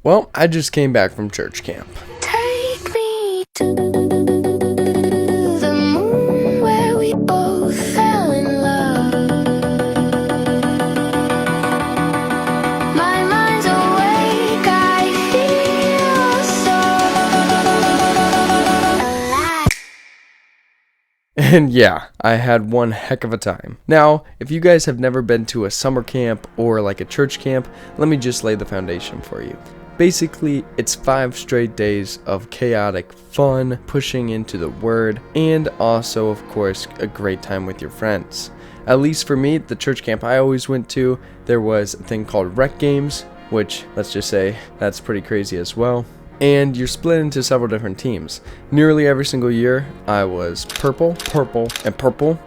Well, I just came back from church camp. Take me to the moon where we both fell in love. My mind's awake, I feel so alive. And yeah, I had one heck of a time. Now, if you guys have never been to a summer camp or like a church camp, let me just lay the foundation for you. Basically, it's 5 straight days of chaotic fun, pushing into the word, and also, of course, a great time with your friends. At least for me, the church camp I always went to, there was a thing called rec games, which, let's just say, that's pretty crazy as well. And you're split into several different teams. Nearly every single year, I was purple, and purple.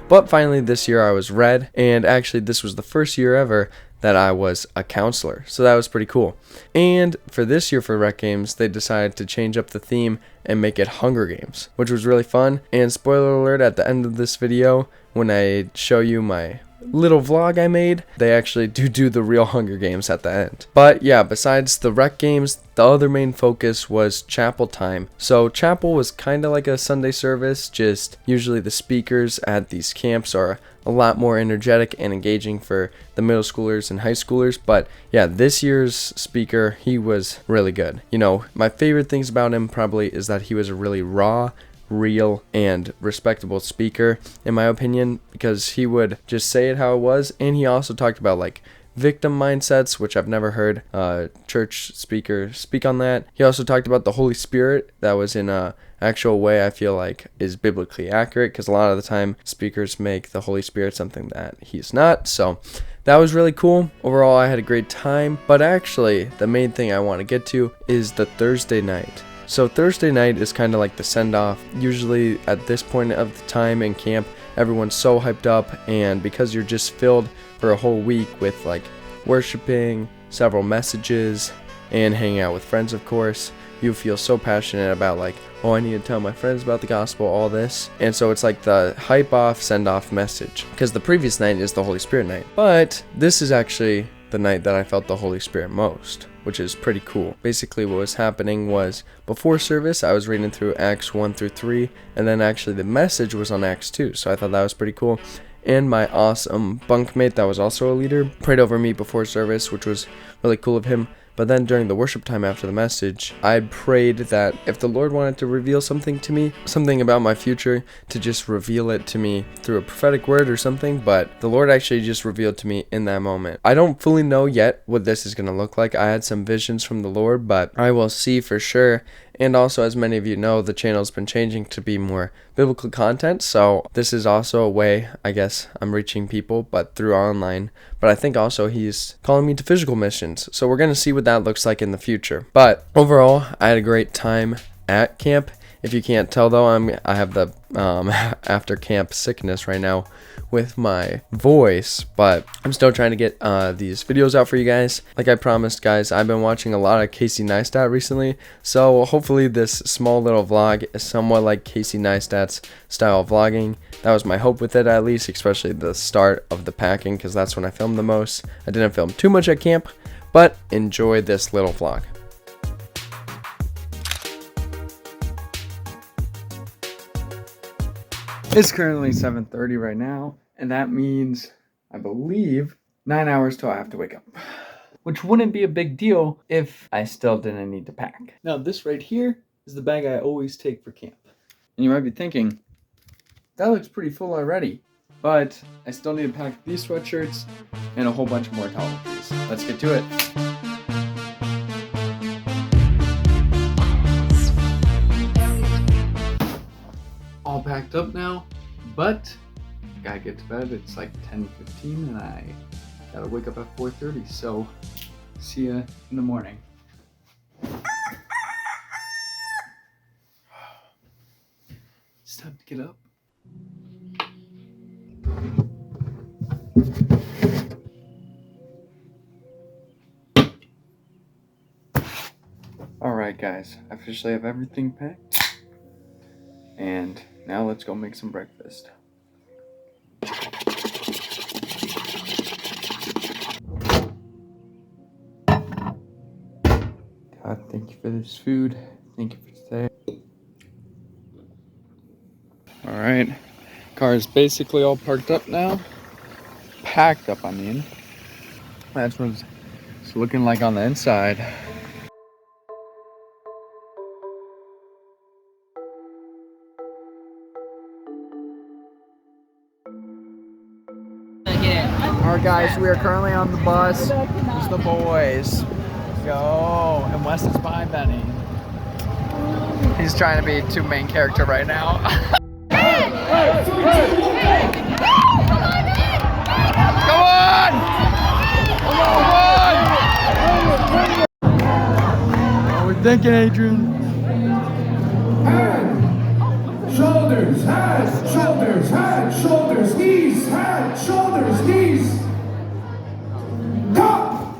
But finally this year I was red, and actually this was the first year ever that I was a counselor, so that was pretty cool. And for this year for rec games, they decided to change up the theme and make it Hunger Games, which was really fun. And spoiler alert, at the end of this video, when I show you my little vlog I made, they actually do the real Hunger Games at the end. But yeah, besides the rec games, the other main focus was chapel time. So chapel was kind of like a Sunday service, just usually the speakers at these camps are a lot more energetic and engaging for the middle schoolers and high schoolers. But yeah, this year's speaker, he was really good. You know, my favorite things about him probably is that he was a really raw, real, and respectable speaker, in my opinion, because he would just say it how it was. And he also talked about like victim mindsets, which I've never heard a church speaker speak on that. He also talked about the Holy Spirit. That was in a actual way I feel like is biblically accurate, because a lot of the time speakers make the Holy Spirit something that he's not. So that was really cool. Overall, I had a great time. But actually, the main thing I want to get to is the Thursday night. So Thursday night is kind of like the send-off. Usually at this point of the time in camp, everyone's so hyped up, and because you're just filled for a whole week with like worshiping, several messages, and hanging out with friends, of course, you feel so passionate about like, oh, I need to tell my friends about the gospel, all this. And so it's like the hype off, send off message, because the previous night is the Holy Spirit night. But this is actually the night that I felt the Holy Spirit most, which is pretty cool. Basically what was happening was, before service I was reading through Acts 1 through 3, and then actually the message was on Acts 2, so I thought that was pretty cool. And my awesome bunkmate that was also a leader prayed over me before service, which was really cool of him. But then during the worship time after the message, I prayed that if the Lord wanted to reveal something to me, something about my future, to just reveal it to me through a prophetic word or something. But the Lord actually just revealed to me in that moment. I don't fully know yet what this is going to look like. I had some visions from the Lord, but I will see for sure. And also, as many of you know, the channel's been changing to be more biblical content, so this is also a way, I guess, I'm reaching people, but through online. But I think also he's calling me to physical missions, so we're going to see what that looks like in the future. But overall, I had a great time at camp. If you can't tell though, I have the after camp sickness right now with my voice, but I'm still trying to get these videos out for you guys. Like I promised, guys, I've been watching a lot of Casey Neistat recently, so hopefully this small little vlog is somewhat like Casey Neistat's style of vlogging. That was my hope with it, at least, especially the start of the packing, because that's when I filmed the most. I didn't film too much at camp, but enjoy this little vlog. It's currently 7:30 right now, and that means, I believe, 9 hours till I have to wake up. Which wouldn't be a big deal if I still didn't need to pack. Now, this right here is the bag I always take for camp. And you might be thinking, that looks pretty full already. But I still need to pack these sweatshirts and a whole bunch more toiletries. Let's get to it. All packed up now, but I gotta get to bed. It's like 10:15 and I gotta wake up at 4:30, so see ya in the morning. It's time to get up. Alright guys, I officially have everything packed. And now let's go make some breakfast. Thank you for this food. Thank you for today. All right, car is basically all parked up now. Packed up, I mean. That's what it's looking like on the inside. Alright guys, we are currently on the bus. It's the boys. Go. And Wes is behind Benny. He's trying to be two main character right now. Come on! What are we thinking, Adrian? Shoulders, hands, shoulders, hands, shoulders, knees, hands, shoulders, knees. Come!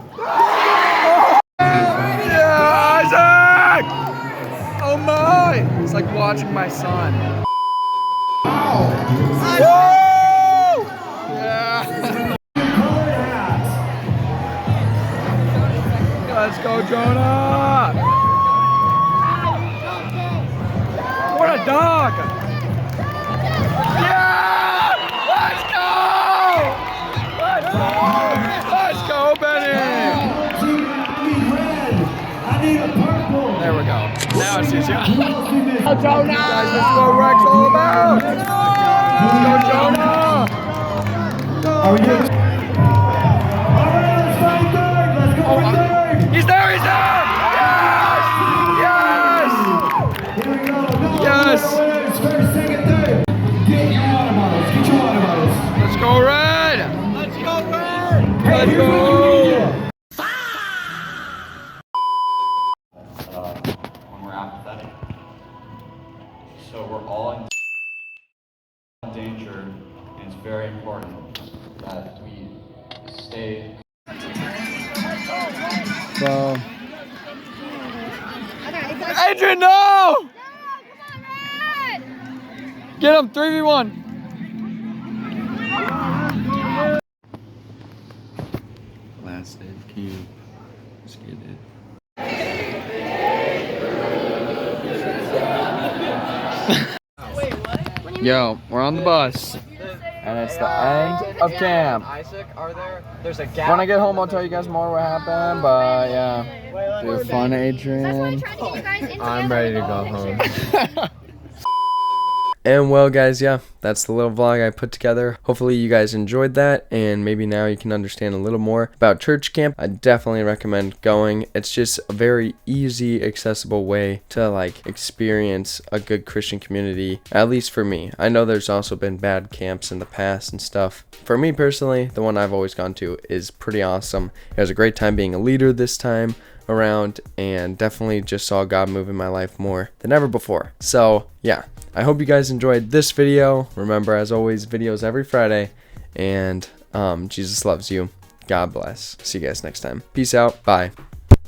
Yeah, Isaac! Oh my! It's like watching my son. Woo! Yeah! Let's go, Jonah! What a dog! Yeah! Let's go! Let's go, Benny! I need a purple. There we go. Now it's easier. Oh, Jonah! Guys, this is what Rex all about! Let's go, Jonah! Are we good? All right, let's fight third. Let's go for third. He's there! He's there! Yes! Yes! Here we go. No, Yes. winners, first, second, third. Get your water bottles. Get your water bottles. Let's go, Red! Let's go, Red! Hey, Let's here's what go! we do. When we're apathetic. So we're all in danger, and it's very important that we stay. So. Adrian, no! Get him, 3v1. Last day of cube. Let's get it. Yo, we're on the bus. And it's the end of camp. Isaac, are there? There's a gap. When I get home, I'll tell you guys more what happened, but yeah. Dude, fun, Adrian. I'm ready to go home. And well guys, yeah, that's the little vlog I put together. Hopefully you guys enjoyed that, and maybe now you can understand a little more about church camp. I definitely recommend going. It's just a very easy, accessible way to like experience a good Christian community, at least for me. I know there's also been bad camps in the past and stuff. For me personally, the one I've always gone to is pretty awesome. It was a great time being a leader this time around, and definitely just saw God move in my life more than ever before. So yeah, I hope you guys enjoyed this video. Remember, as always, videos every Friday, and Jesus loves you. God bless. See you guys next time. Peace out. Bye.